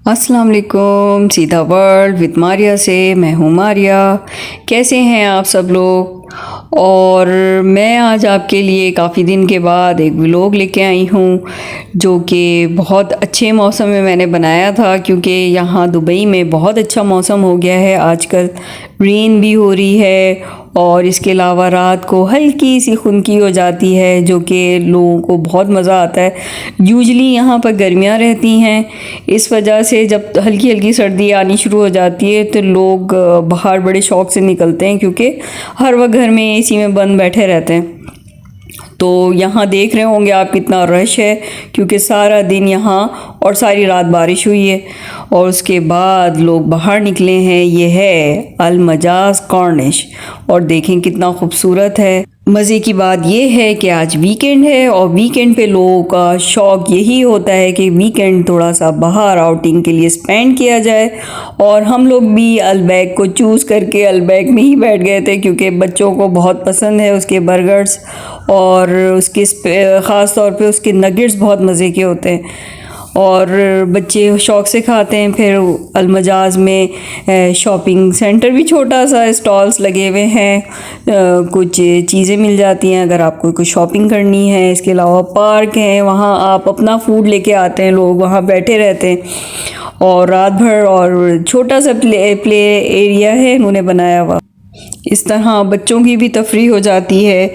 अस्सलाम वालेकुम, सीधा वर्ल्ड विद मारिया से मैं हूँ मारिया। कैसे हैं आप सब लोग? और मैं आज आपके लिए काफ़ी दिन के बाद एक व्लॉग लेके आई हूँ जो कि बहुत अच्छे मौसम में मैंने बनाया था, क्योंकि यहाँ दुबई में बहुत अच्छा मौसम हो गया है आजकल। रेन भी हो रही है और इसके अलावा रात को हल्की सी खुनकी हो जाती है जो कि लोगों को बहुत मज़ा आता है। यूजली यहाँ पर गर्मियाँ रहती हैं, इस वजह से जब हल्की हल्की सर्दी आनी शुरू हो जाती है तो लोग बाहर बड़े शौक़ से निकलते हैं, क्योंकि हर वक्त घर में एसी में बंद बैठे रहते हैं। तो यहाँ देख रहे होंगे आप कितना रश है, क्योंकि सारा दिन यहाँ और सारी रात बारिश हुई है और उसके बाद लोग बाहर निकले हैं। ये है अल मजाज कॉर्निश और देखें कितना खूबसूरत है। मज़े की बात यह है कि आज वीकेंड है और वीकेंड पे लोगों का शौक़ यही होता है कि वीकेंड थोड़ा सा बाहर आउटिंग के लिए स्पेंड किया जाए। और हम लोग भी अलबैग को चूज़ करके अलबैग में ही बैठ गए थे, क्योंकि बच्चों को बहुत पसंद है उसके बर्गर्स और उसके ख़ास तौर पे उसके नगेट्स बहुत मज़े के होते हैं और बच्चे शौक़ से खाते हैं। फिर अलमजाज में शॉपिंग सेंटर भी छोटा सा, स्टॉल्स लगे हुए हैं, कुछ चीज़ें मिल जाती हैं अगर आपको कुछ शॉपिंग करनी है। इसके अलावा पार्क हैं, वहाँ आप अपना फूड लेके आते हैं, लोग वहाँ बैठे रहते हैं और रात भर। और छोटा सा प्ले एरिया है इन्होंने बनाया हुआ। इस तरह बच्चों की भी तफरीह हो जाती है।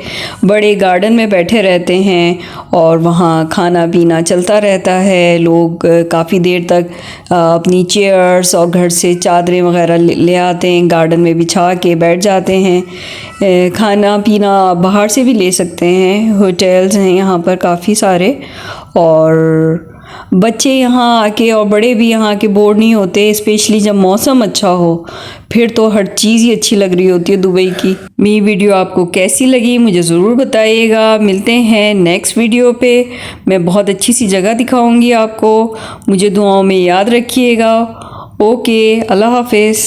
बड़े गार्डन में बैठे रहते हैं और वहाँ खाना पीना चलता रहता है। लोग काफ़ी देर तक अपनी चेयर्स और घर से चादरें वगैरह ले आते हैं, गार्डन में बिछा के बैठ जाते हैं। खाना पीना बाहर से भी ले सकते हैं, होटल्स हैं यहाँ पर काफ़ी सारे। और बच्चे यहाँ आके और बड़े भी यहाँ के बोर नहीं होते, स्पेशली जब मौसम अच्छा हो, फिर तो हर चीज़ ही अच्छी लग रही होती है दुबई की। मेरी वीडियो आपको कैसी लगी मुझे ज़रूर बताइएगा। मिलते हैं नेक्स्ट वीडियो पे, मैं बहुत अच्छी सी जगह दिखाऊंगी आपको। मुझे दुआओं में याद रखिएगा। ओके, अल्लाह हाफिज़।